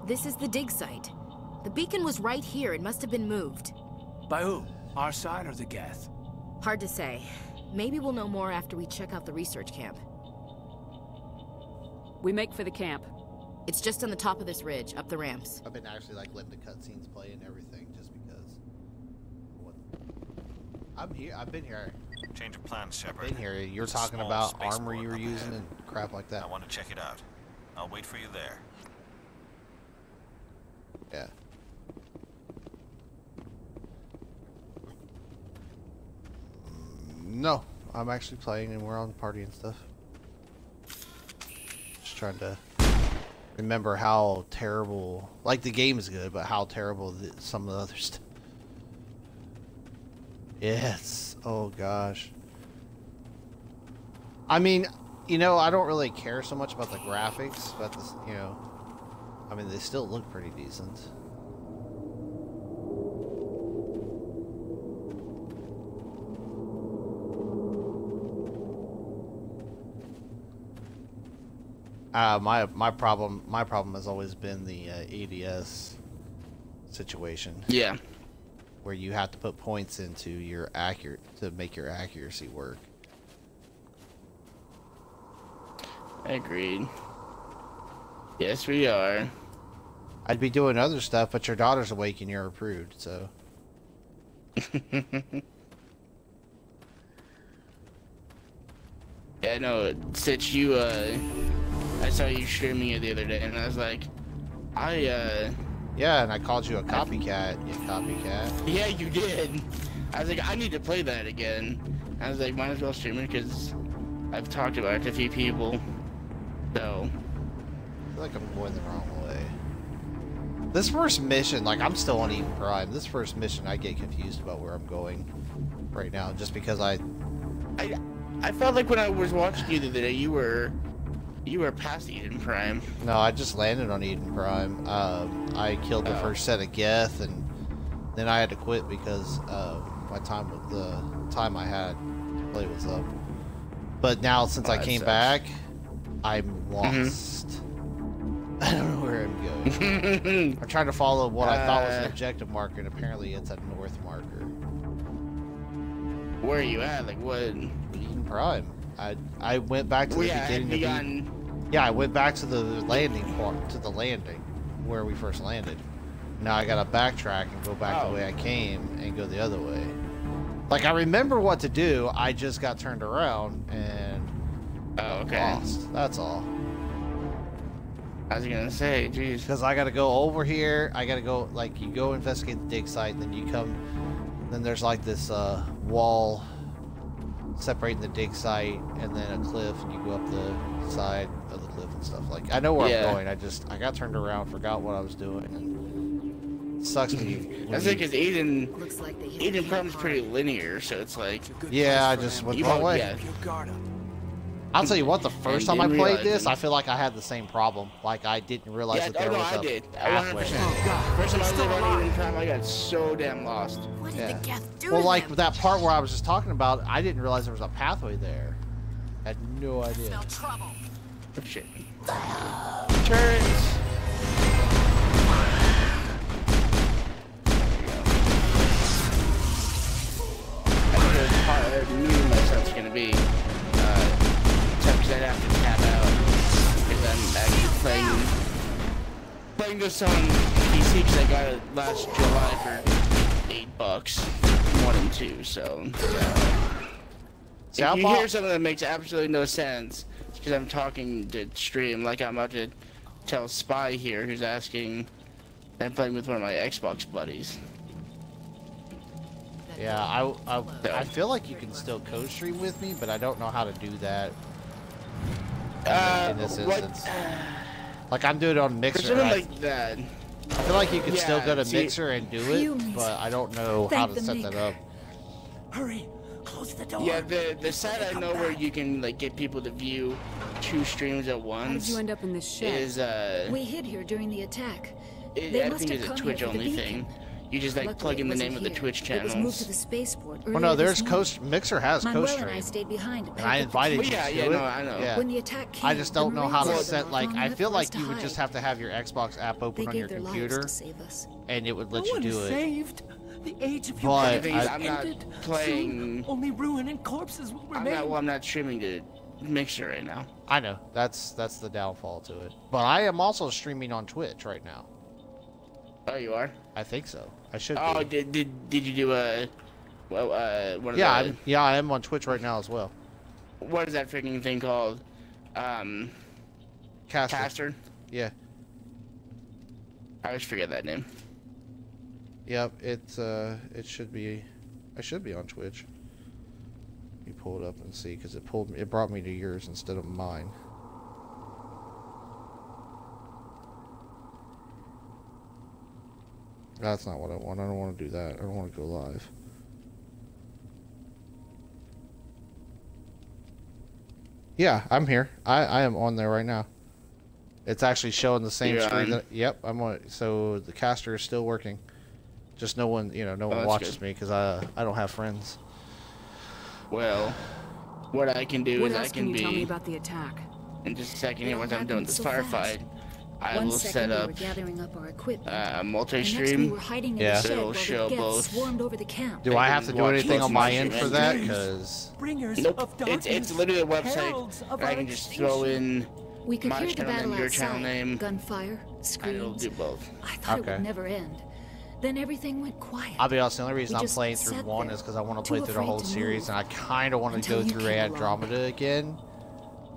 This is the dig site. The beacon was right here. It must have been moved. By who? Our side or the Geth? Hard to say. Maybe we'll know more after we check out the research camp. We make for the camp. It's just on the top of this ridge, up the ramps. I've been actually like letting the cutscenes play and everything just because. I'm here. I've been here. Change of plans, Shepard. Been here. You're There's a talking small about spaceport armor you were up using ahead. and crap like that. I want to check it out. I'll wait for you there. Yeah. No, I'm actually playing and we're on party and stuff. Just trying to remember how terrible, like the game is good, but how terrible some of the other stuff. Yes. Oh gosh. I mean, you know, I don't really care so much about the graphics, but this, you know, I mean, they still look pretty decent. My problem has always been the ADS situation. Yeah. Where you have to put points into your to make your accuracy work. Agreed. Yes, we are. I'd be doing other stuff, but your daughter's awake and you're approved, so. Yeah, no, since you, I saw you streaming it the other day, and I was like, Yeah, and I called you a copycat, you copycat. Yeah, you did. I was like, I need to play that again. I was like, might as well stream it, because I've talked about it to a few people, so. I feel like I'm going the wrong way. This first mission, like, I'm still on Eden Prime. This first mission, I get confused about where I'm going right now, just because I felt like when I was watching you the other day, you were past Eden Prime. No, I just landed on Eden Prime. I killed the first set of Geth, and then I had to quit because the time I had to play was up. But now, since I came back, I'm lost. I don't know where I'm going. I'm trying to follow what I thought was an objective marker, and apparently it's a north marker. Where are you at? Like, what? Eden Prime. I went back to the beginning. Yeah, I went back to the landing where we first landed. Now I gotta backtrack and go back the way I came and go the other way. Like, I remember what to do, I just got turned around and lost. That's all. I was gonna say, geez. Because I gotta go over here, I gotta go, like, you go investigate the dig site, and then you come, then there's like this wall separating the dig site, and then a cliff, and you go up the side of the cliff and stuff. Like, I know where I'm going, I got turned around, forgot what I was doing, and it sucks when you... That's like, because Eden Prime's pretty linear, so it's like... Yeah, I just went the wrong way. I'll tell you what, the first time I played this, I feel like I had the same problem. Like, I didn't realize that there was a pathway. First time I was on Eden Prime, I got so damn lost. What did the Geth do Well, to like them? that part where I was just talking about, I didn't realize there was a pathway there. I had no idea. Smell trouble. Oh, shit. Turrets! I knew my stuff's gonna be. Except I'd have to tap out because I'm actually playing this on PC because I got it last July for $8, 1 and 2. So if you hear something that makes absolutely no sense, it's because I'm talking to stream. Like I'm about to tell Spy here, who's asking. I'm playing with one of my Xbox buddies. Yeah, I feel like you can still co-stream with me, but I don't know how to do that in this instance. Like, I'm doing it on Mixer. Like that. I feel like you can still go to Mixer and do it, but I don't know how to set that up. Hurry, close the door. Yeah, the site I know where you can like get people to view 2 streams at once. How did you end up in this shed? Is we hid here during the attack. I think it's a Twitch only thing. You just like Luckily, plug in it the wasn't name of the here. Twitch It was moved channels. to the spaceport Well, earlier no, there's this morning. Mixer has Manuel Coast and I Stream. stayed behind to And pack I up the invited key. you Yeah, to yeah, it. no, I know. Yeah. When the attack came, I just don't the know how to Marines set, were like, long I enough feel for like us to you would hide. just have to have your Xbox app They open on gave your their lives computer, to save us. and it would let No you one do is it. saved. The age of But humanity I- is I'm not ended. playing- Soon, only ruin and corpses will remain. I'm not streaming to Mixer right now. I know, that's the downfall to it. But I am also streaming on Twitch right now. Oh, you are? I think so. I should Oh, be. did you do a one of Yeah, the, I am on Twitch right now as well. what is that freaking thing called? Caster? Yeah. I always forget that name. Yep, it should be, I should be on Twitch. Let me pull it up and see, because it brought me to yours instead of mine. That's not what I want. I don't want to do that. I don't want to go live. Yeah, I'm here. I am on there right now. It's actually showing the same You're screen. on? That, yep, I'm on. So the caster is still working. Just no one, no one that's watches good. me because I don't have friends. Well, what I can do What is I else can can you tell me be about the attack? in just a second It here all once I'm done with this happened so firefight. fast. I One will second set we up were gathering up our equipment. a The next we multi-stream. were hiding in Yeah. the shed It'll while show the Geth both. swarmed over the camp. Do I have to do watch anything both on my my end for streams. that? Because Bringers Nope, of darkness, it's literally a website. heralds of I our can just throw in We could my hear the channel battle name, your channel outside. name, Gunfire, and it'll screams. do both. I thought it Okay. would never end. Then everything went quiet. I'll be honest, the only reason We I'm just playing through sat one there, is because I want to too play through the afraid whole to series, move and I kind of want to until go you through came along. Andromeda again.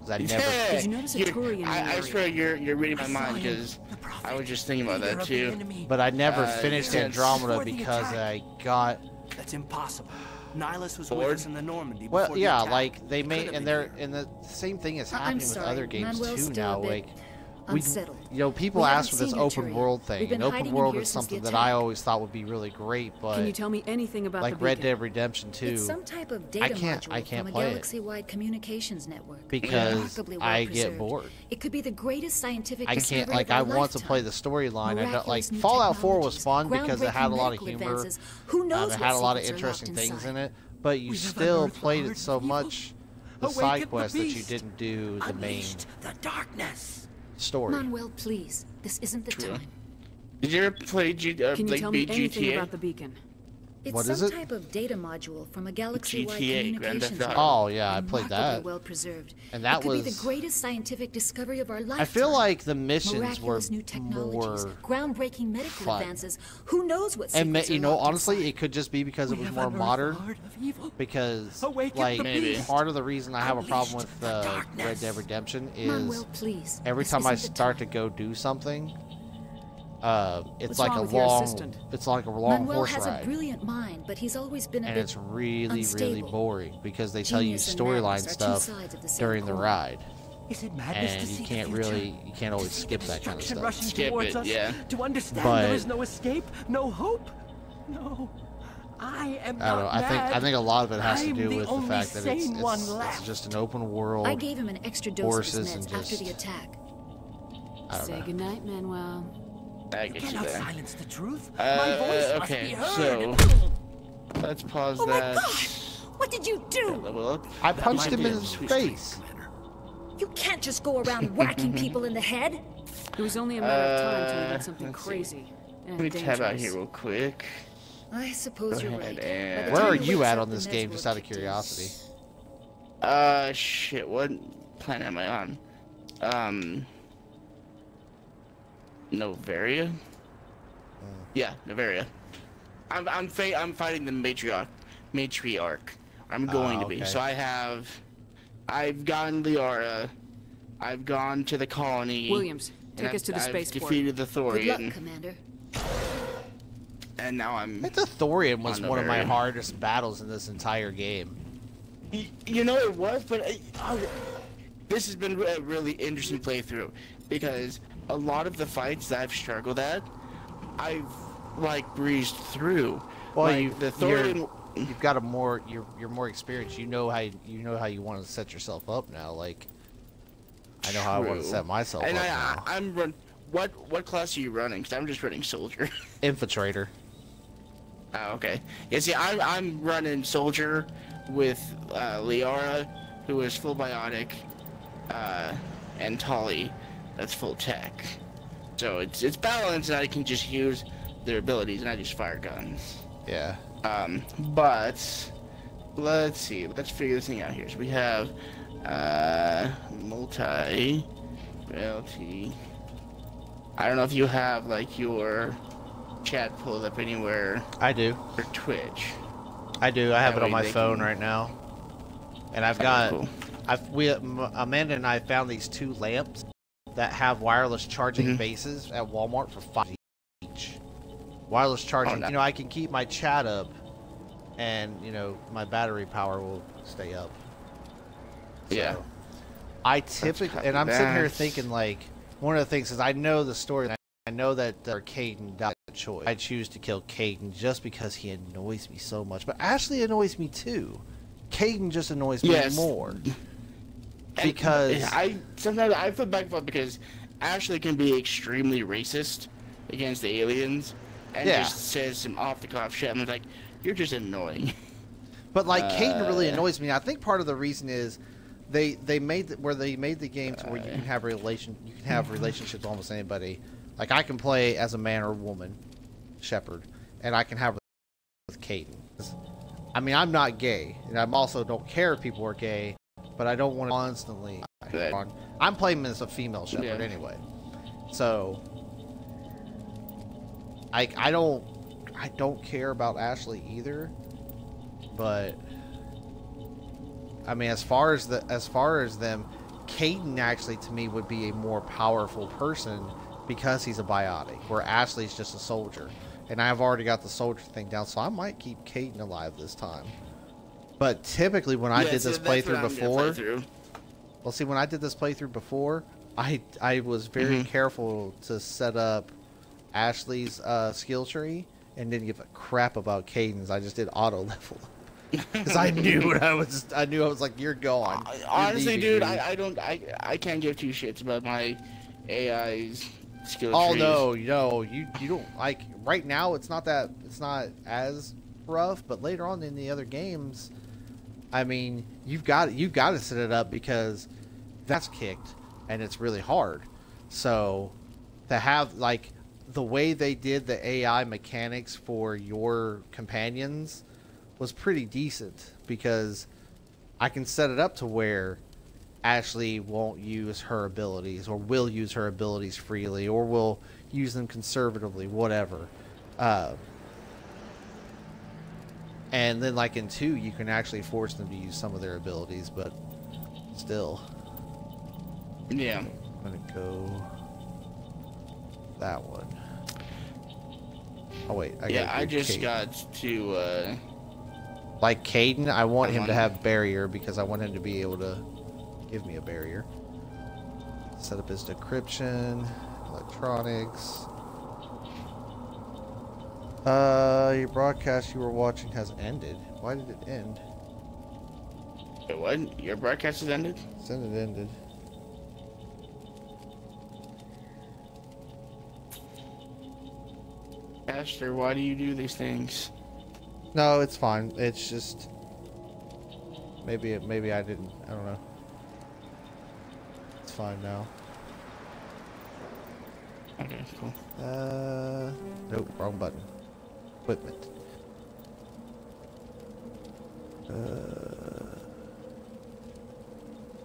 'Cause I never. Yeah, Did you notice a you're- Turian in the I area? swear you're reading my I saw mind him, because the prophet, I was just thinking about leader that of the too. enemy. But I never Uh, finished since- Andromeda before the because attack. I got. That's impossible. Nihilus was Bored? with us in the Normandy Well, before the yeah, attack. like they He made, could've and been they're here. and the same thing is I'm happening with sorry, other games Manuel's too still now. a bit Like unsettled. people We haven't ask for this seen your open Turian. world thing, We've been and open hiding in world here is since the something that I attack. always thought would be really great, Can you but tell me anything about like the Red beacon? Dead Redemption 2, It's some type of data can't module from a play it. galaxy-wide communications network. because Remarkably well I get preserved. bored. It could be the greatest scientific I discovery can't, like, of our I want to lifetime. play the storyline. I don't, like, Miraculous new Fallout 4 was technologies, fun because it had a lot of groundbreaking humor. medical advances. Who knows It what had a lot of secrets are locked interesting things inside? in it, but you We have still unearthed the played heart it so of evil. much, the Awaken side the quests, that you beast. didn't do the main Unleashed the darkness. story. Manuel, please. This isn't the True. time. Did you ever play Can you tell me beat anything GTA? about the beacon? It's What some is it? type of data module from a galaxy-wide GTA, Grand communications Theft network. Auto. Oh, yeah, I played Remarkably that. well preserved. And that it could be was- the greatest scientific discovery of our lifetime. I feel like the missions were Miraculous new technologies, more groundbreaking medical fun. advances. Who knows what And secrets are locked honestly, inside? it could just be because it We was have more unearthed the modern. heart of evil. Because Awaken like the Maybe. beast. part of the reason I have a problem with Unleashed the Red darkness. Dead Redemption Manuel, is please. every This time I isn't the start to time. go do something, it's What's like wrong a with your long, assistant? it's like a long Manuel horse has ride, a brilliant mind, but he's always been a and bit it's really unstable. boring because they tell you Genius and storyline madness are two stuff sides of the same during the coin. ride, Is it madness to and see you the can't future? you can't always To see skip the that kind of destruction stuff. rushing Skip towards it, us? yeah. To understand But- there is no escape, no hope. No, I am I don't not know. I mad. think a lot of it has to I'm do the with the only fact that sane one it's left. just an open world. I gave him an extra dose of horses his and meds after just- the attack. I don't Say know. goodnight, Manuel. I You get you cannot there. silence the truth. My voice must okay, be heard. so let's pause Oh my that. gosh! What did you do? Level up. I That punched might him be in a his sweet face. dream, Commander. You can't just go around whacking people in the head. It was only a matter of time till you did something let's see. crazy and Let me tab out dangerous. here real quick. I suppose Go you're ahead right. and- By the Where time are he you wakes at up, on the this meds game, will just out of kick in. curiosity? Shit, what planet am I on? Novaria? Yeah, Novaria. I'm fighting the matriarch. I'm going to be. okay. So I've gotten Liara. I've gone to the colony. Williams, and take us to the I've spaceport. defeated the Good luck, Thorian, Commander. and now I'm. I think the Thorian was On the one of my very- hardest battles in this entire game. You know it was, but this has been a really interesting playthrough because a lot of the fights that I've struggled at, I've like breezed through. Well, like, the Thorian. you've got a more you're more experienced. You know how you want to set yourself up now. Like I know how I want to True. set myself And up now. I'm run. What class are you running? Because I'm just running soldier. Infiltrator. Oh, okay. Yeah, see, I'm running soldier with Liara, who is full biotic, and Tali, that's full tech. So it's balanced, and I can just use their abilities, and I just fire guns. Yeah. But let's see. Let's figure this thing out here. So we have multi LT. I don't know if you have like your chat pulled up anywhere. I do. Or Twitch. I do. I have That it on way my they phone can- right now, and I've Okay, got. cool. Amanda and I found these 2 lamps that have wireless charging Mhm. bases at Walmart for $5 each. Wireless charging. nice. You know, I can keep my chat up, and you know my battery power will stay up. Yeah. So, I typically, copy and I'm sitting here that. thinking like, one of the things is I know the story. I know that Caden died by choice. I choose to kill Caden just because he annoys me so much. But Ashley annoys me too. Caden just annoys me Yes. more. And Because sometimes I feel bad for because Ashley can be extremely racist against the aliens and Yeah. just says some off the cuff shit. I'm like, you're just annoying. But like Caden really Uh, annoys me. I think part of the reason is they made the game to where you can have relationships with almost anybody. Like I can play as a man or woman, Shepard, and I can have with Caden. I mean, I'm not gay, and I'm also don't care if people are gay, but I don't want to constantly. I'm playing as a female Shepard Yeah. anyway, so I don't care about Ashley either. But I mean, as far as them, Caden actually to me would be a more powerful person because he's a biotic, where Ashley's just a soldier, and I've already got the soldier thing down, so I might keep Caden alive this time. But typically, when I did this playthrough before, well, see, when I did this playthrough before, I was very careful to set up Ashley's skill tree and didn't give a crap about Caden's. I just did auto level. Because I knew I was like, you're gone. You're Honestly, leaving dude, me. I can't give 2 shits about my AI's skill Oh trees. no, you don't like right now. It's not as rough, but later on in the other games, I mean, you've got to set it up because that's kicked and it's really hard. So to have like the way they did the AI mechanics for your companions was pretty decent, because I can set it up to where Ashley won't use her abilities, or will use her abilities freely, or will use them conservatively, whatever. And then like in 2, you can actually force them to use some of their abilities, but still. Yeah. I'm gonna go that one. Oh wait, I just got to like Caden, I want him to have barrier because I want him to be able to give me a barrier. Set up his decryption, electronics. Your broadcast you were watching has ended. Why did it end? Wait, what? Your broadcast has ended? It said it ended. Aster, why do you do these things? No, it's fine. It's just maybe I didn't. I don't know. It's fine now. Okay, cool. Nope, wrong button. Equipment.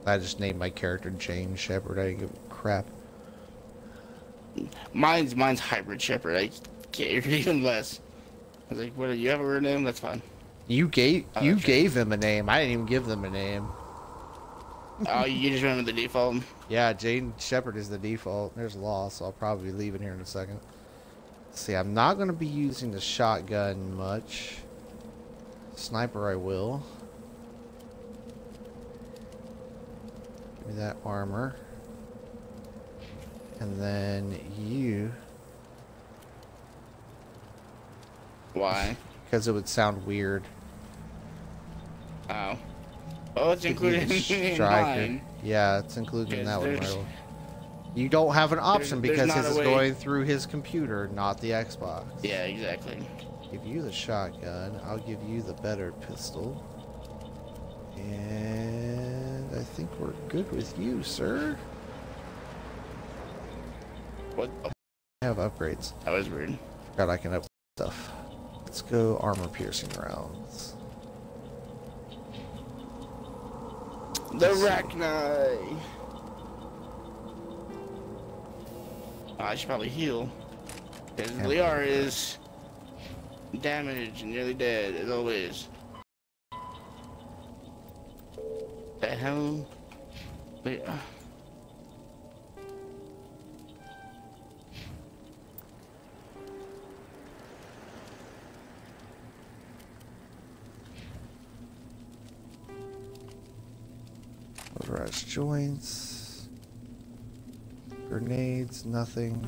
I just named my character James Shepard. I didn't give a crap. Mine's Hybrid Shepherd. I can't even less. I was like, what, do you have a weird name? That's fine. You gave him a name. I didn't even give them a name. Oh, you just remember the default? Yeah, Jaden Shepard is the default. There's Lost, so I'll probably leave it here in a second. Let's see, I'm not going to be using the shotgun much. Sniper I will. Give me that armor. And then you... Why? Because it would sound weird. Oh. Oh, it's included in mine. Yeah, it's included in that one. There's- Myrtle. You don't have an option there's because not his a is way- going through his computer, not the Xbox. Yeah, exactly. Give you the shotgun. I'll give you the better pistol. And I think we're good with you, sir. What? I have upgrades. That was weird. Forgot I can upgrade stuff. Let's go armor piercing rounds. The Rachni. I should probably heal. Because Liara is damaged and nearly dead, as always. The hell? Wait. Motorized joints. Grenades, nothing.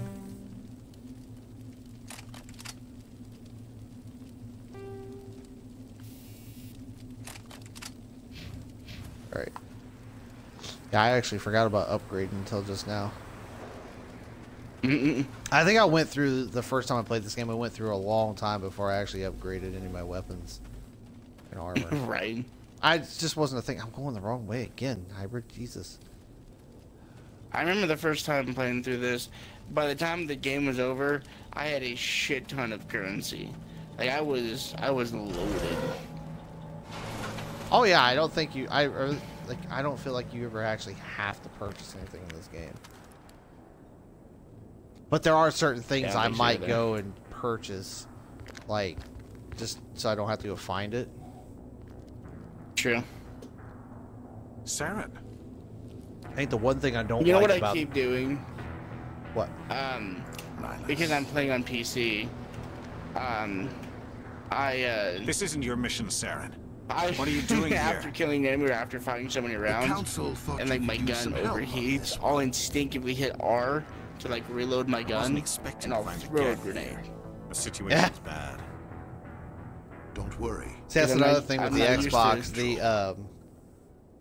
Alright. Yeah, I actually forgot about upgrading until just now. I think I went through, the first time I played this game, I went through a long time before I actually upgraded any of my weapons and armor. Right. I just wasn't a thing. I'm going the wrong way again. Hybrid, Jesus. I remember the first time playing through this. By the time the game was over, I had a shit ton of currency. Like I was loaded. Oh yeah, I don't think you. I don't feel like you ever actually have to purchase anything in this game. But there are certain things I might go and purchase, like just so I don't have to go find it. True. Saren. I think the one thing I don't You know like what about I keep doing? what? Because I'm playing on PC. This isn't your mission, Saren. What are you doing after here? killing an enemy or after fighting so many rounds, and like my gun overheats, I'll instinctively hit R to like reload my gun, and I'll throw a grenade. The situation's bad. Don't worry. See, that's I'm another not- thing with I'm the not used to Xbox.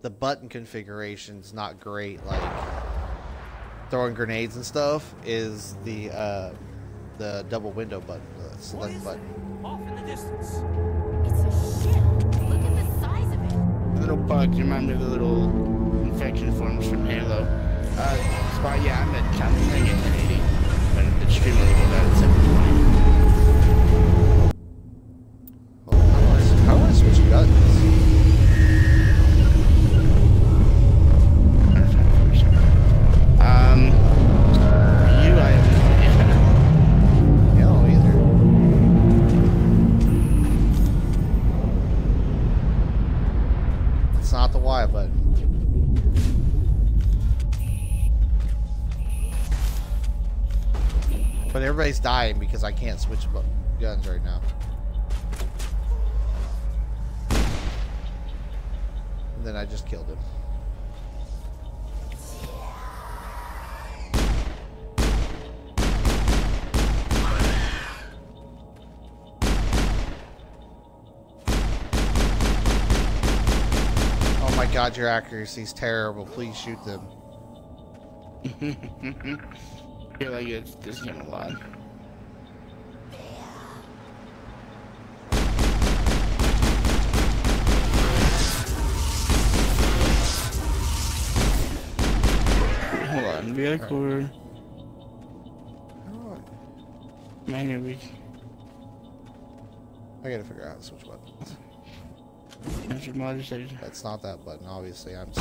The button configuration's not great. Like throwing grenades and stuff is the double window button, the select button. Off in the distance. It's a ship. Look at the size of it. The little bugs remind me of the little infection forms from Halo. Spot, yeah, I'm playing at 1080, but it's streaming a little bit at 720. How do I switch guns? You, I have no idea. I don't either. It's not the Y button. But everybody's dying because I can't switch guns right now. And then I just killed him. Oh my god, your accuracy's terrible. Please shoot them. I feel like it's this game a lot. Hold on, we gotta core. Man, we. I gotta figure out how to switch buttons. That's your mod station. That's not that button, obviously. I'm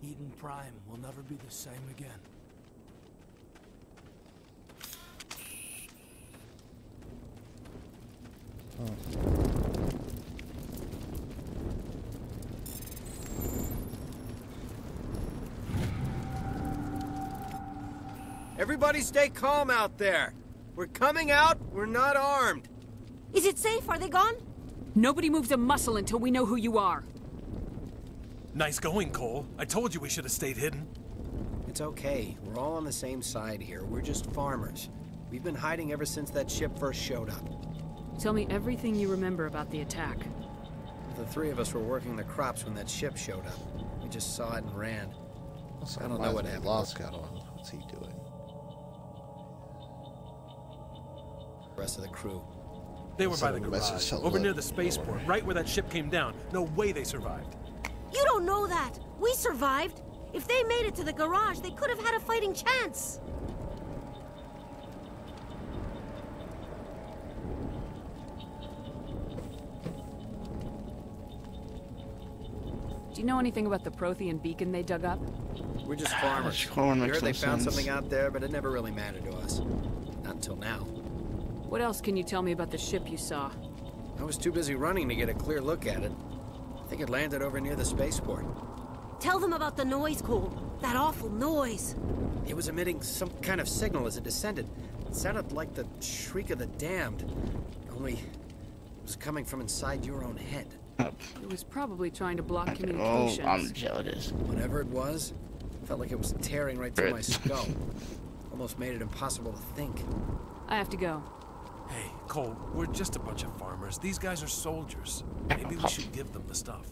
Eden Prime will never be the same again. Everybody stay calm out there. We're coming out, we're not armed. Is it safe? Are they gone? Nobody moves a muscle until we know who you are. Nice going, Cole. I told you we should have stayed hidden. It's okay. We're all on the same side here. We're just farmers. We've been hiding ever since that ship first showed up. Tell me everything you remember about the attack. The three of us were working the crops when that ship showed up. We just saw it and ran. Also, I don't know what happened. Lost got on. What's he doing? The rest of the crew. They were by the Message garage, to over near look. the spaceport, right where that ship came down. No way they survived. You don't know that. We survived. If they made it to the garage, they could have had a fighting chance. Do you know anything about the Prothean beacon they dug up? We're just farmers. Corn We makes heard they no found sense. something out there, but it never really mattered to us. Not until now. What else can you tell me about the ship you saw? I was too busy running to get a clear look at it. I think it landed over near the spaceport. Tell them about the noise, Cole. That awful noise. It was emitting some kind of signal as it descended. It sounded like the shriek of the damned. Only it was coming from inside your own head. It was probably trying to block Oh, communications. I'm jealous. Whatever it was, felt like it was tearing right through my skull. Almost made it impossible to think. I have to go. Hey, Cole, we're just a bunch of farmers. These guys are soldiers. Maybe we should give them the stuff.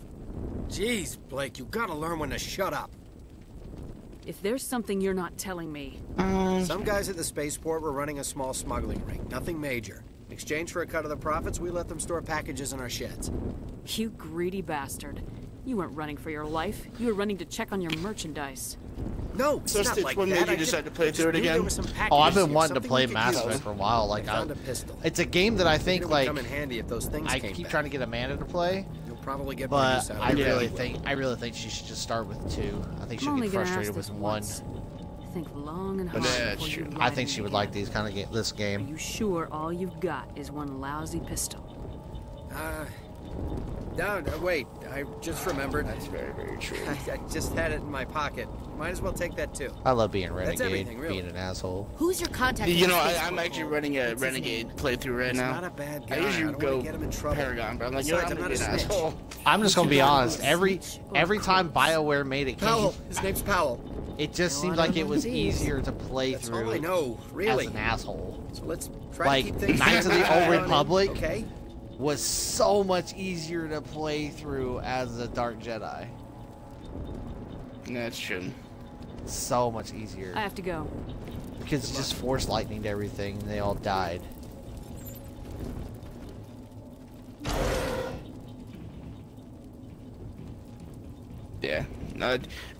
Jeez, Blake, you gotta learn when to shut up. If there's something you're not telling me... Some guys at the spaceport were running a small smuggling ring. Nothing major. In exchange for a cut of the profits, we let them store packages in our sheds. You greedy bastard. You weren't running for your life. You were running to check on your merchandise. No, it's So, not Stitch, like when that. did you decide to play just through it knew there again? were some Oh, I've packages been here, wanting to something play we could Mass use. Effect for a while. Like, I found a pistol. it's a game that I It think would like come in handy if those things I came keep back. trying to get Amanda to play, You'll probably get more but use out of I it really anyway. think she should just start with 2. I think I'm she'll only get gonna ask frustrated this with 1. once. Think long and hard Yeah, before true. you I ride think in she would again. like these kind of this Are game. you sure all you've got is one lousy pistol? No, wait. I just remembered. That's very, very true. I just had it in my pocket. Might as well take that too. I love being That's renegade, everything, really. being an asshole. Who's your contact? You at know, the I'm spaceport? actually running a Renegade playthrough right He's now. not a bad guy. I usually don't go wanna get him in trouble. Paragon, but I'm like, you know, Besides, I'm I'm gonna not be a an snitch. asshole. I'm just gonna be honest. Every Or time Cruz? BioWare made a Powell. game, His name's Powell. it just No, seemed I don't like it know was who he is. easier to play That's through all I know, really. as an asshole. So let's try Like, to keep things Knights of the on Old in, Republic? Okay. Was so much easier to play through as a Dark Jedi. That's true. So much easier. I have to go. Because you just force lightninged everything and they all died. Yeah. No,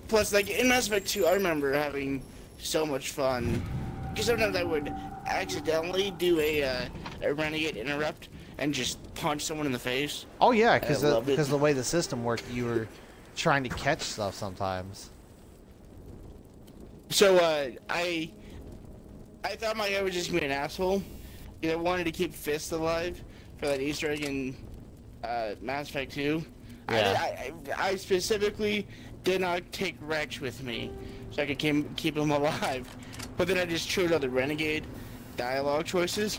plus, like, in Mass Effect 2, I remember having so much fun. Because sometimes I would accidentally do a Renegade interrupt and just punch someone in the face. Oh yeah, because I loved it. the way the system worked, you were trying to catch stuff sometimes. So, I thought my guy was just gonna be an asshole. Because I wanted to keep Fist alive for that Easter egg in Mass Effect 2. Yeah. I specifically did not take Rex with me so I could keep him alive. But then I just chose out the Renegade dialogue choices,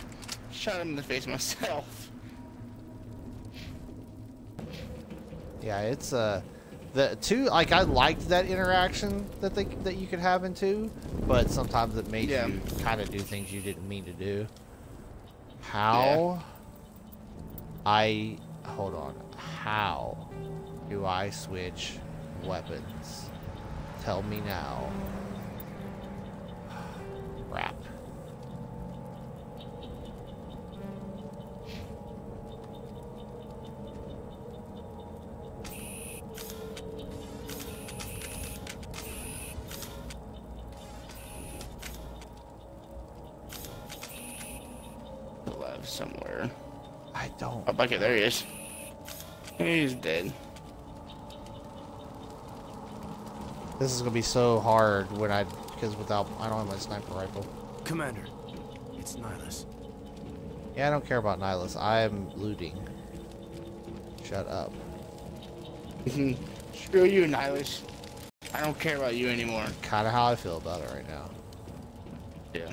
shot him in the face myself. Yeah, it's the 2. Like I liked that interaction that you could have in 2, but sometimes it made you kind of do things you didn't mean to do. How? Hold on. How do I switch weapons? Tell me now. Crap. Alive somewhere. I don't. Oh, okay, there he is. He's dead. This is gonna be so hard when because I don't have my sniper rifle. Commander, it's Nihilus. Yeah, I don't care about Nihilus. I am looting. Shut up. Screw you, Nihilus. I don't care about you anymore. Kind of how I feel about it right now. Yeah.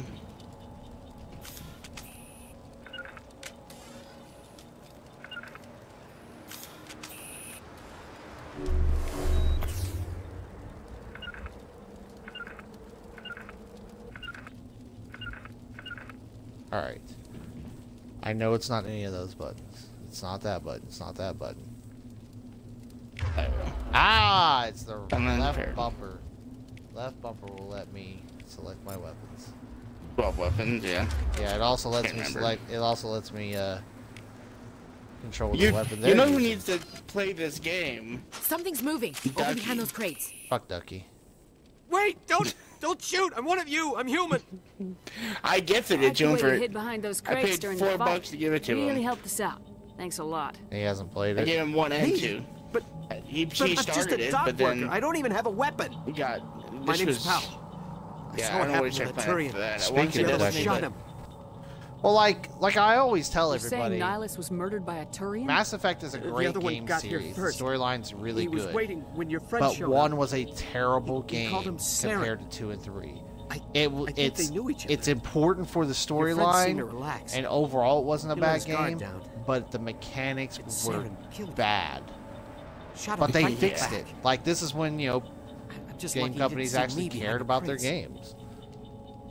Alright. I know it's not any of those buttons. It's not that button. It's not that button. Ah, it's the And then left repair. bumper. Left bumper will let me select my weapons. 12 weapons, yeah. Yeah, it also lets Can't me remember. select. It also lets me control the You, weapon. you know who There it needs to play this game? Something's moving. Over Ducky. behind those crates. is. Fuck Ducky. Wait! Don't shoot! I'm one of you! I'm human! I gifted I it to him like the way for. you hid behind those I crates paid during $4 the fight. to give it to You really him. helped us out. Thanks a lot. He hasn't played I it. gave him 1 and Me? 2. But He I'm just started a it, dock but then worker. I don't even have a weapon. we got. My This name's was. Pal. Yeah, saw I what don't know what happened you're with the planning Turian. for that. I Speaking wanted to of know Ducky. Shot but- him. Well, like I always tell You're saying everybody, Nihilus was murdered by a Turian? Mass Effect is a The great other one game got here series. first. The storyline's really He was good. waiting when your friend But showed one up. was a terrible He called him game Saren. compared to 2 and 3. I think It's they knew each other. it's important for the Your friend seemed to storyline, relax. and overall it wasn't a He let bad his guard game. down. But the mechanics It's were Saren. Kill him. bad. Shot him But they right fixed back. it. Like this is when I'm just lucky game he companies didn't see actually me behind cared the about their crates. games,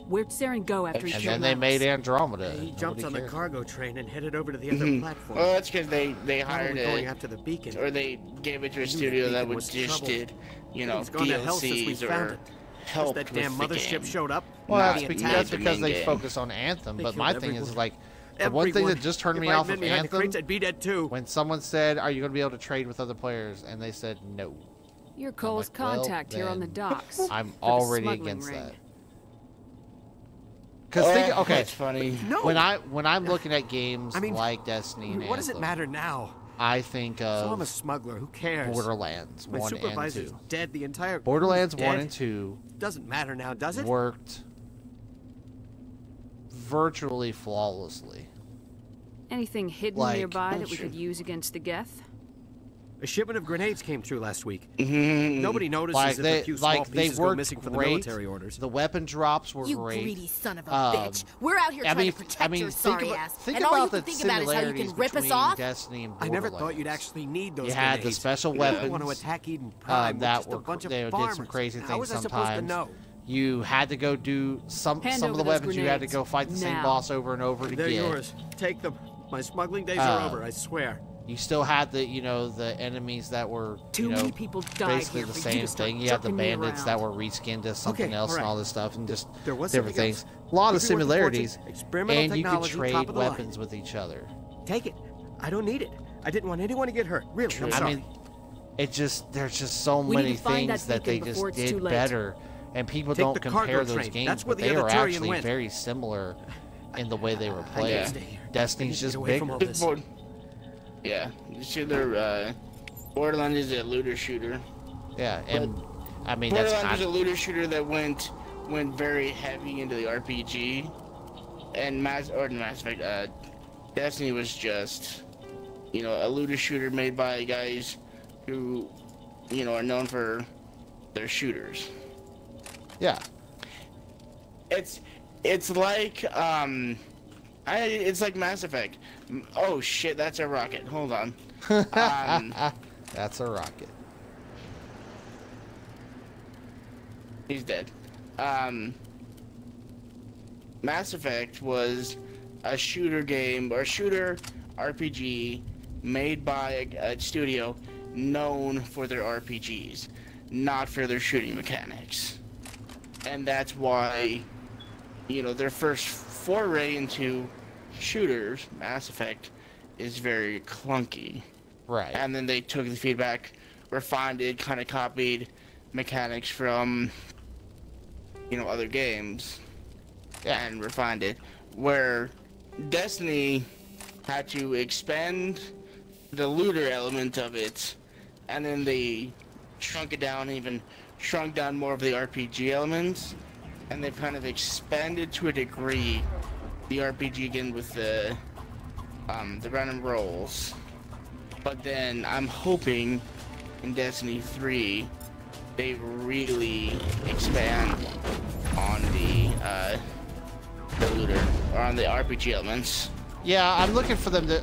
Where'd Saren go after he and killed then they made Nihilus? Andromeda. He and jumped nobody on the cared. cargo train and headed over to the other platform. Well, that's because they hired Probably going a. after the beacon. Or they gave it to a Knew the studio that beacon would was just trouble. did, you know, It's gone to hell since we DLCs found or it. help That with damn the mothership game. showed up. Well, Not that's, the that's main because they game. focus on Anthem. They But killed my thing is everyone. like the one thing that just turned me off of Anthem I'd be dead too. when someone said, "Are you going to be able to trade with other players?" and they said no. You're Cole's like, well, contact here on the then docks. I'm for the already smuggling against ring. that. Because think, okay, That's funny. No. when I'm looking at games I mean, like Destiny and What does it Anthem, matter now? I think So I'm a of smuggler. Who cares? Borderlands My 1 and supervisor's 2. dead. The entire Borderlands crew's 1 dead. and 2 Doesn't matter now, does it? worked virtually flawlessly. Anything hidden Like- nearby that we could use against the Geth? A shipment of grenades came through last week. Mhm. Nobody notices Like if they, a few small like they pieces go worked missing from the great. military orders. The weapon drops were You great. greedy son of a Um, bitch. We're out here I trying mean, to protect your think sorry about, ass. think And all you about can the think about is how you similarities can rip us between off? Destiny and I never thought Borderlands. you'd actually need those You had the grenades. special You weapons want to attack Eden Prime. we're that just a were bunch of they did farmers. some crazy How things was I supposed to sometimes. know? You had to go do some Hand of over the those weapons. You had to grenades. go fight the same Now. boss over and over to They're get. yours. Take them. My smuggling days are Uh, over, I swear. You still had the the enemies that were Too many people died basically here the for you same to start thing. You had the jerking me bandits that around. were reskinned as something Okay, else and alright. all this stuff and just There was different something things. else. A lot of Could be worth a similarities, fortune. Experimental and you could technology, trade top of the line. weapons with each other. Take it. I don't need it. I didn't want anyone to get hurt. Really, I'm I sorry. mean, there's just so We need many to find things that that they beacon just before it's did too late. better, and people Take don't the compare cargo those train. games, That's where but the they other are Turian actually went. very similar in the way they were I can't played. stay here. I Destiny's need to just get away from bigger. all this. Yeah, it's either Borderlands is a looter shooter. Yeah, and I mean that's Borderlands kind is a looter shooter that went very heavy into the RPG, and Mass Effect. Destiny was just, a looter shooter made by guys who, are known for their shooters. yeah. It's like it's like Mass Effect. Oh shit, that's a rocket. Hold on. That's a rocket. He's dead. Mass Effect was a shooter game or shooter RPG made by a studio known for their RPGs, not for their shooting mechanics. And that's why, their first foray into shooters, Mass Effect, is very clunky. Right. And then they took the feedback, refined it, kind of copied mechanics from, other games, and refined it. Where Destiny had to expand the looter element of it, and then they shrunk it down, even shrunk down more of the RPG elements, and they've kind of expanded to a degree the RPG again with the random rolls. But then I'm hoping in Destiny 3 they really expand on the looter or on the RPG elements. Yeah, I'm looking for them to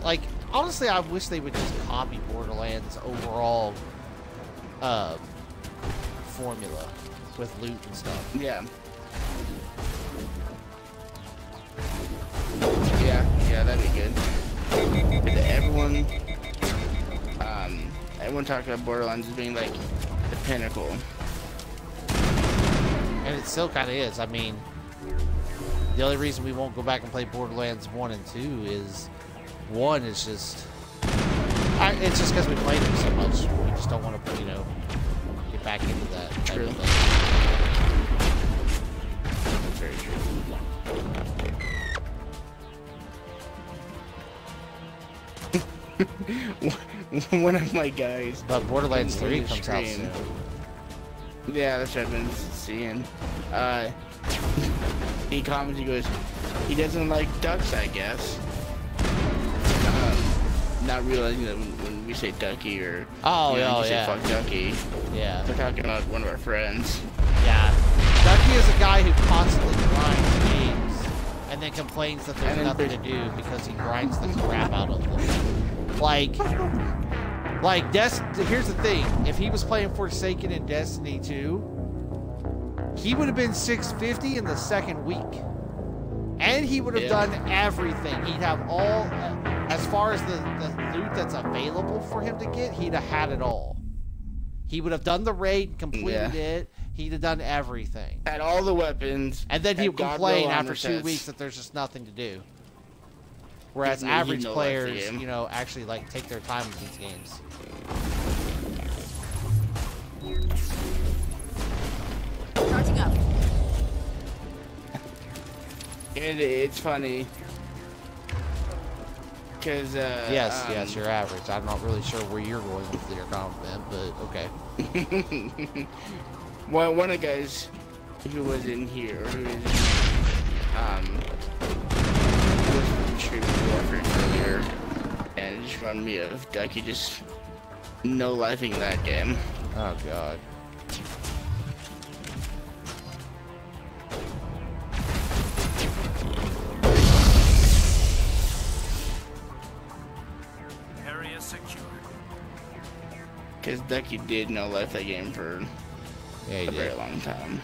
honestly I wish they would just copy Borderlands overall formula with loot and stuff. Yeah. Yeah, that'd be good. everyone talks about Borderlands as being like the pinnacle. And it still kind of is. I mean, the only reason we won't go back and play Borderlands 1 and 2 is 1 is just... it's just because we played them so much. We just don't want to, you know, get back into that type of thing. That's very true. One of my guys. But Borderlands 3 comes out soon. Yeah, that's what I've been seeing. He comments, he goes, he doesn't like ducks, I guess. Not realizing that when we say ducky or say fuck ducky, yeah, we're talking about one of our friends. Yeah, Ducky is a guy who constantly grinds games and then complains that there's nothing to do because he grinds the crap out of them. Here's the thing: if he was playing Forsaken in Destiny 2, he would have been 650 in the second week, and he would have done everything. He'd have all. As far as the loot that's available for him to get, he'd have had it all. He would have done the raid, completed it. He'd have done everything. Had all the weapons. And then he would complain after 2 weeks that there's just nothing to do. Whereas average players, you know, actually like take their time with these games. Charging up. It's funny. Because, yes, you're average. I'm not really sure where you're going with your compliment, but okay. One of the guys who was in here, who was streaming Warfare earlier, and it just reminded me of Ducky just no-lifing that game. Oh, God. Because Ducky did no-life that game for a very long time.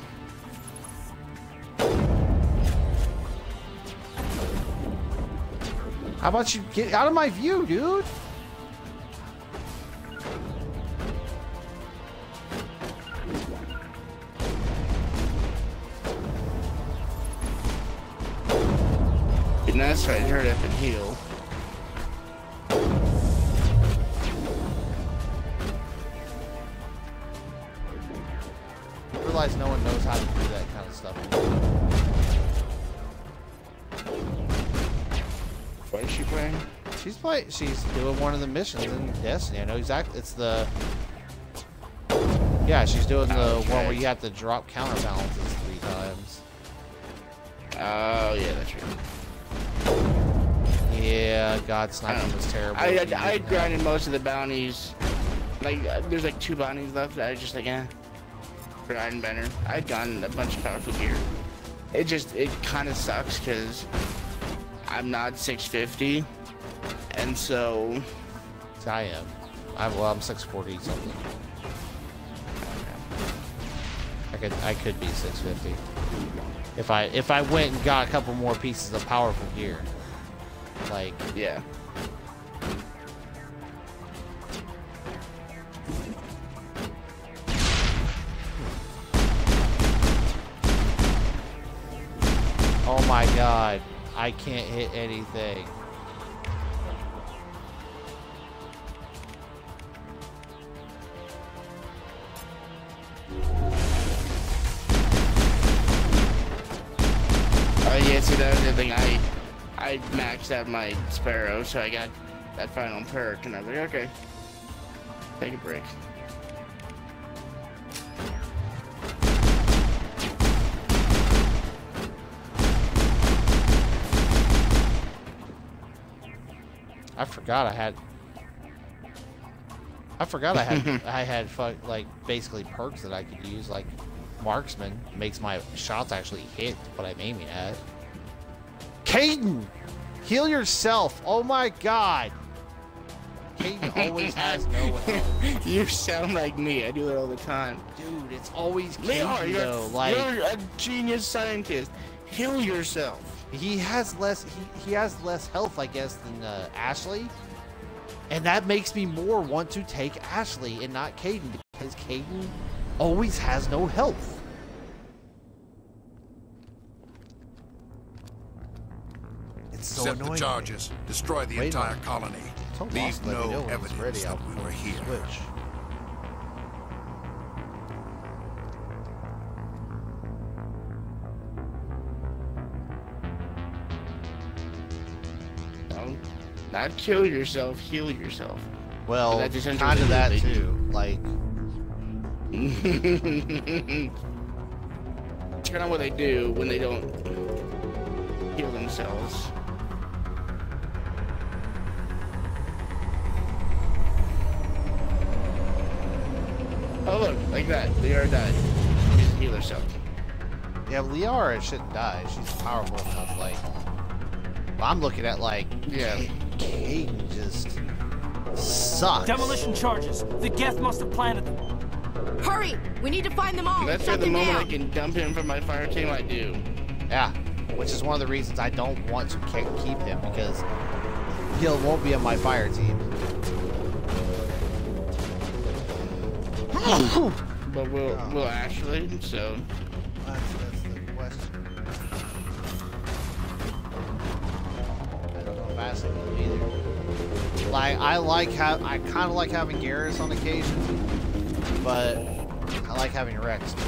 How about you get out of my view, dude? And that's right, hurry up and heal. Realize no one knows how to do that kind of stuff. What is she playing? She's doing one of the missions in Destiny. I know exactly. It's the. Yeah, she's doing the one where you have to drop counterbalances 3 times. Oh yeah, that's right. Yeah, God, sniping was terrible. I grinded most of the bounties. Like, there's like 2 bounties left that I just like, for Iron Banner. I'd gotten a bunch of powerful gear. It kind of sucks because I'm not 650, and so I am. I'm 640 something. I could be 650 if I went and got a couple more pieces of powerful gear. Like, yeah. Oh my God, I can't hit anything. Oh yeah, see that was the thing. I maxed out my Sparrow, so I got that final perk, and I was like, okay, take a break. I forgot I had like basically perks that I could use, like Marksman makes my shots actually hit what I'm aiming at. Caden, heal yourself. Oh my God. Caden always has no health. You sound like me. I do it all the time. Dude, it's always Caden though. You're a genius scientist. Heal yourself. He has less. He has less health, I guess, than Ashley. And that makes me more want to take Ashley and not Kaidan, because Kaidan always has no health. It's so Set annoying. the charges. Destroy the entire colony. Leave no evidence that we were here. Switch. Not kill yourself, heal yourself. Well, that kind of that too. Like, it's kind of what they do when they don't heal themselves. Oh look, like that. Liara died. She just heal herself. yeah, Liara shouldn't die. She's powerful enough. Like, I'm looking at like, Yeah. Kaidan just sucks. Demolition charges. The Geth must have planted them. Hurry! We need to find them all. That's Shut the them moment down. I can dump him from my fire team, I do. Yeah, which is one of the reasons I don't want to keep him, because he won't be on my fire team. But we'll Ashley, so. That's the question. I don't know if Ashley will either. Like, I kind of like having Garrus on occasion, but I like having Rex too.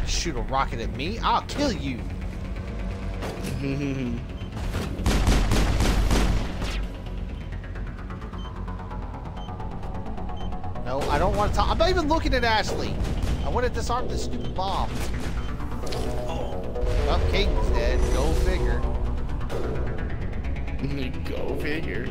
Shoot a rocket at me, I'll kill you. No, I don't want to talk. I'm not even looking at Ashley. I want to disarm this stupid bomb. Oh, Kaidan's dead. Go figure. Go figure.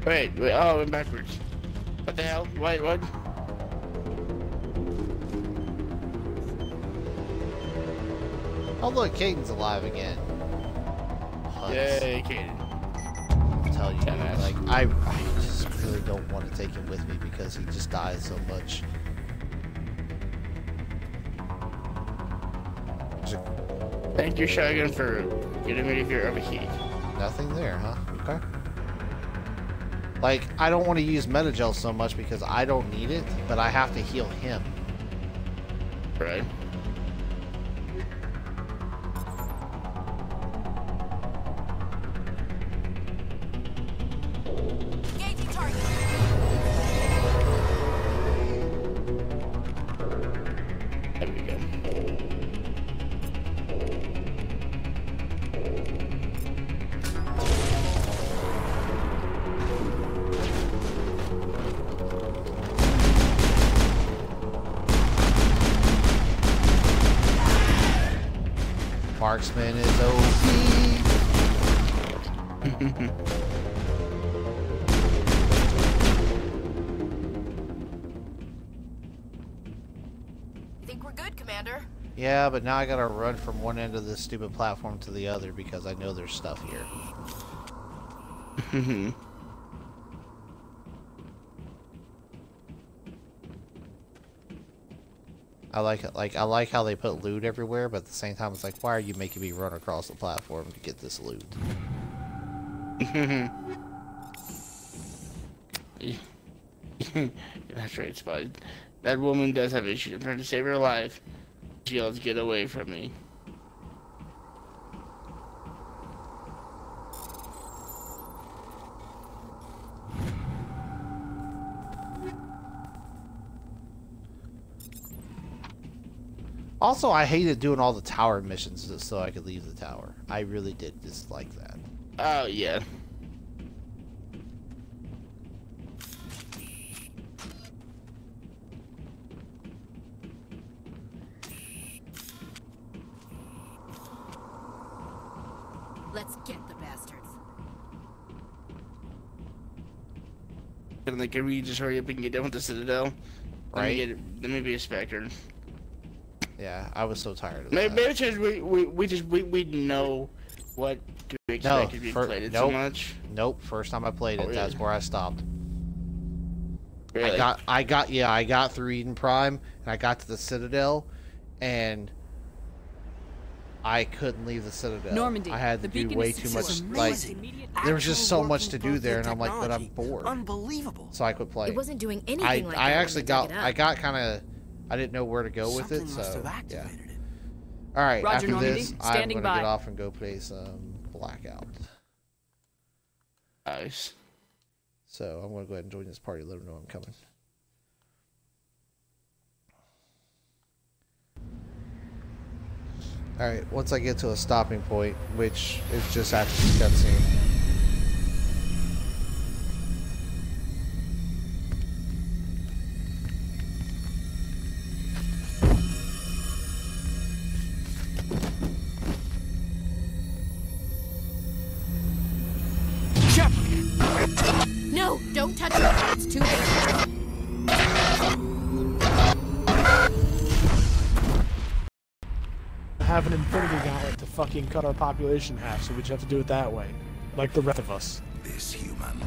Wait, oh, I went backwards. What the hell? Wait, what? Oh look, Kaidan's alive again. Huts. Yay, Kaidan. I'll tell you, Dumbass. like, I just really don't want to take him with me because he just dies so much. Thank you, Shotgun, for getting rid of your overheat. Nothing there, huh? Okay. Like, I don't want to use Metagel so much because I don't need it, but I have to heal him. Right. Engaging target. There we go. Marksman is OP. Think we're good, Commander? Yeah, but now I gotta run from one end of this stupid platform to the other because I know there's stuff here. I like it. Like, I like how they put loot everywhere, but at the same time, it's like, why are you making me run across the platform to get this loot? That's right, Spud. That woman does have issues. I'm trying to save her life. She yells, "Get away from me." Also, I hated doing all the tower missions just so I could leave the tower. I really did dislike that. Oh, yeah. Let's get the bastards. And like, can we just hurry up and get done with the Citadel? Right. Let me be a Spectre. Yeah, I was so tired of Maybe that. it's just we know what to expect if we played it so much. Nope. First time I played it, that's where I stopped. Really? I got through Eden Prime and I got to the Citadel, and I couldn't leave the Citadel. Normandy, I had to do way too much. Like, there was just so much to do there, and I'm like, but I'm bored. Unbelievable. So I quit playing. It wasn't doing anything like that. I actually got when we dug it up. I got kind of, I didn't know where to go with it, so yeah. All right, Roger, after Normandy, this, standing I'm gonna by. get off and go play some Blackout. Nice. So I'm gonna go ahead and join this party. Let them know I'm coming. All right, once I get to a stopping point, which is just after this cutscene. No, don't touch it. It's too dangerous. Have an infinity gauntlet to fucking cut our population in half, so we just have to do it that way, like the rest of us. This human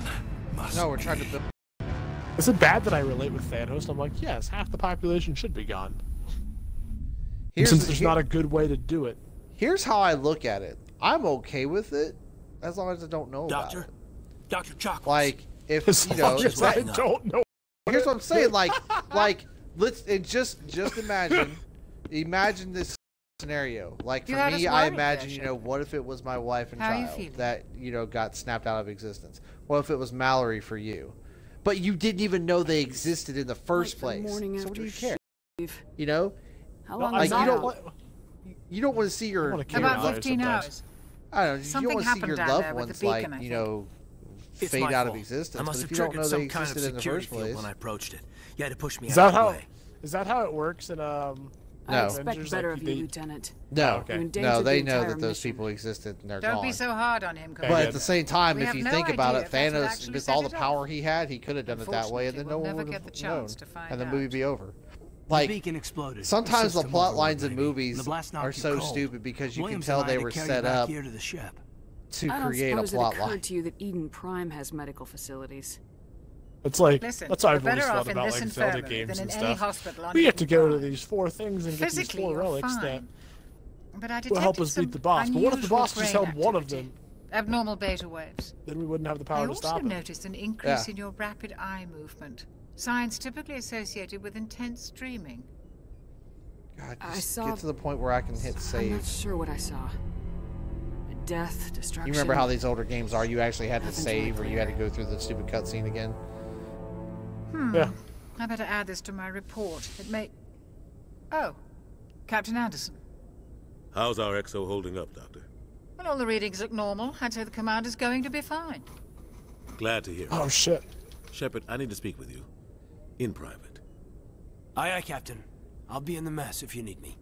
must. No, we're trying to build. Is it bad that I relate with Thanos? I'm like, yes, half the population should be gone. Since there's not a good way to do it. Here's how I look at it. I'm okay with it, as long as I don't know about it. Dr. Chocolate. Like, if As you know, long as I don't know. Here's what I'm saying. Like, let's just imagine this scenario. Like, for me, I imagine, you know, what if it was my wife and child that, you know, got snapped out of existence? What if it was Mallory for you? But you didn't even know they existed in the first place. So what do you care? You know? How long like, is that? You don't want to see your about 15 hours. I don't know. Something you don't want to see happened your down loved there with the ones, beacon, like, I you think. know, It's fade my out of fault. existence. I must But have if you don't triggered know some they kind of existed in the security first field place, when I approached it. You had to push me Is out that of the how? way. Is that how it works in I No. expect Avengers, better like, of you, Lieutenant. No, okay. You no, endangered they the know entire that those mission. people existed and they're Don't gone. be so hard on him, But Commander. at the same time, We if have you no think about idea it, if that's what Thanos, actually with set all the it off. power he had, he could have done it that way, and then no Unfortunately, one we'll would never have get the known, chance to find and the movie out. be over. The Like, beacon exploded. sometimes the System plot overload, lines in maybe. movies The blast knocked are you so cold. stupid because you Williams can tell and I they had were to carry set you back up here to the ship. to I don't create a suppose it plot occurred line. to you that Eden Prime has medical facilities. It's like, Listen, that's what we're I've always better thought off in about, this like Zelda infirmary games than and in any stuff. hospital on We get to Eden go to Prime. these 4 things and get these Physically, 4 you're relics that fine. But I will help detected us beat some the boss. But what if the boss just unusual held brain one of activity. them? Abnormal beta waves. Then we wouldn't have the I power to also stop it. noticed an increase in your rapid eye movement. Signs typically associated with intense dreaming. God, I just saw- get to the point where I can hit I'm save. not sure what I saw. Death, destruction. You remember how these older games are? You actually had to Nothing's save, really or you had to go through the stupid cutscene again. Yeah. I better add this to my report. It may... Oh, Captain Anderson. How's our XO holding up, Doctor? Well, all the readings look normal. I'd say the commander's going to be fine. Glad to hear. Oh, shit. Shepard, I need to speak with you. In private. Aye, aye, Captain. I'll be in the mess if you need me.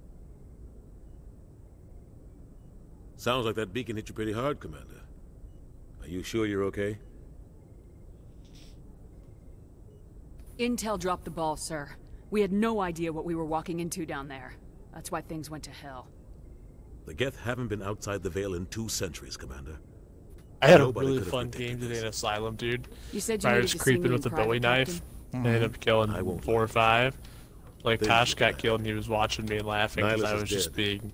Sounds like that beacon hit you pretty hard, Commander. Are you sure you're okay? Intel dropped the ball, sir. We had no idea what we were walking into down there. That's why things went to hell. The Geth haven't been outside the Veil in 2 centuries, Commander. I had Nobody a really could have fun predicted game today in Asylum, dude. You said you I needed was to see creeping me with in the private, Bowie knife. Captain. I ended up killing 4 or 5. Like, They Tosh do got that. killed and he was watching me and laughing because Nihilus I is was just dead. being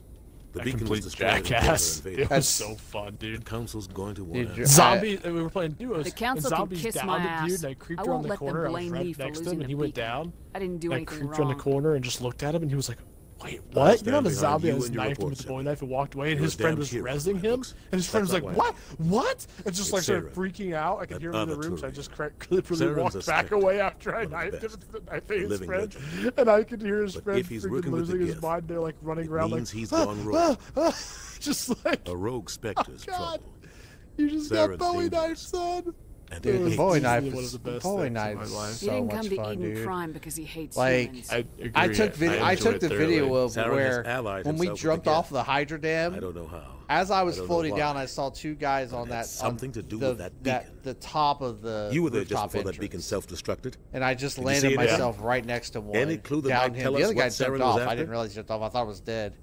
The a beacon was complete destroyed and jackass. Vader It invaded. was so fun, The dude. Council's going to Dude, want you're- us. Zombie, we were playing duos. The council and can zombies kiss downed my the ass. dude, and I creeped I around won't the let them corner. I was blame right me for next to him, losing and he the went beacon. down. I didn't do And I anything creeped around the wrong. corner and just looked at him, and he was like, wait, what? You know the zombie has knifed him with the Bowie knife and walked away, and his friend was rezzing him, and his friend was like, "What? What?" And just like started freaking out. I could hear him in the room, so I just literally walked back away after I knifed him with the knife his friend, and I could hear his friend freaking losing his mind. They're like running around like, he's gone rogue. Just like a rogue Spectre's trouble. You just got Bowie knife, son. And the Bowie knife one of the best Bowie things knife in my life. so He didn't much come to fun, Eden dude. Prime because he hates like, humans. I took the video of Saren where has when we jumped off the Hydra Dam. I don't know how. As I was floating down, I saw two guys on that something to do with that beacon. the top of the You were there just rooftop before entrance. that beacon self-destructed. And I just landed myself right next to one. Any clue that down might him. tell The us other guy what Saren jumped was off. after? I didn't realize he jumped off. I thought it was dead.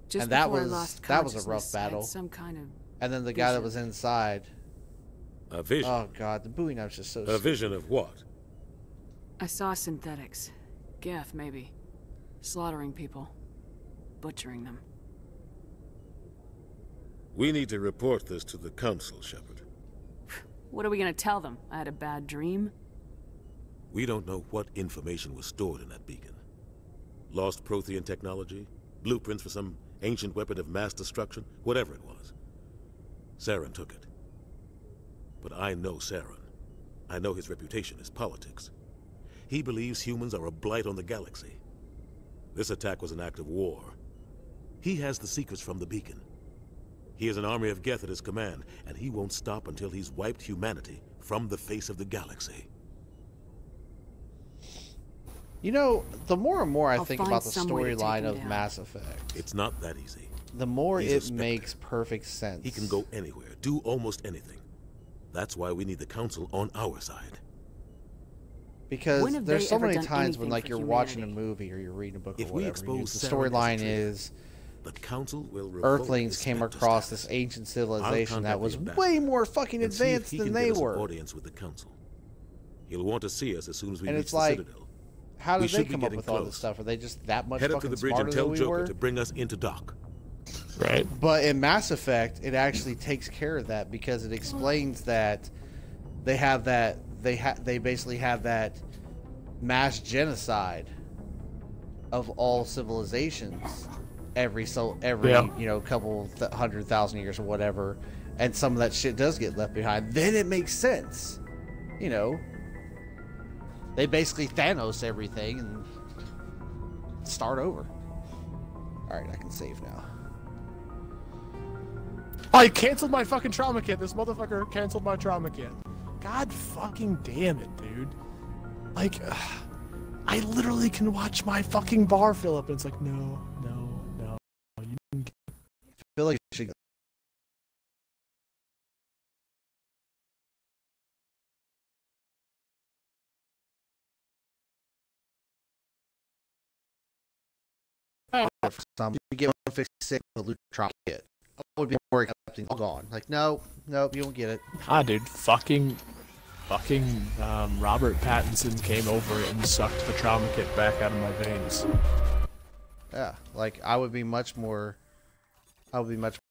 Just and that before I was lost that was a rough consciousness, I had battle. some kind of And then the guy that was inside. A vision. Oh god, the Bowie knife's just so. A vision of what? I saw synthetics. Geth, maybe. Slaughtering people. Butchering them. We need to report this to the Council, Shepard. What are we gonna tell them? I had a bad dream? We don't know what information was stored in that beacon. Lost Prothean technology? Blueprints for some ancient weapon of mass destruction? Whatever it was. Saren took it. But I know Saren. I know his reputation is politics. He believes humans are a blight on the galaxy. This attack was an act of war. He has the secrets from the beacon. He has an army of Geth at his command, and he won't stop until he's wiped humanity from the face of the galaxy. You know, the more and more I I'll think find about the some way to take storyline him of down. Mass Effect, It's not that easy. the more He's a it Spectre. makes perfect sense. He can go anywhere, do almost anything. That's why we need the Council on our side. Because When have there's they so ever many done times when anything like for you're humanity? watching a movie or you're reading a book If or we whatever, expose the Saren as a storyline traitor, is the Council will revoke Earthlings his came Spectre across status. this ancient I'll civilization that contact was the ambassador way more fucking and see if advanced he than can they get us an were. audience with the Council. He'll want to see us as soon as we And reach it's the like, Citadel. how We did they should be come up getting with all this close. stuff? Are they just that much Head up to fucking the bridge smarter and tell than we Joker were? to bring us into dock. Right. But in Mass Effect, it actually takes care of that because it explains that they have that they basically have that mass genocide of all civilizations every you know couple 100,000 years or whatever, and some of that shit does get left behind. Then it makes sense, you know. They basically Thanos everything and start over. All right, I can save now. I canceled my fucking trauma kit. This motherfucker canceled my trauma kit. God fucking damn it, dude. Like, I literally can watch my fucking bar fill up, and it's like, no. You didn't get... I feel like you should. You get 156 with a loot trauma kit. I would be more accepting. All gone. Like, no, you won't get it. Ah, dude, fucking Robert Pattinson came over and sucked the trauma kit back out of my veins. Yeah, like I would be much more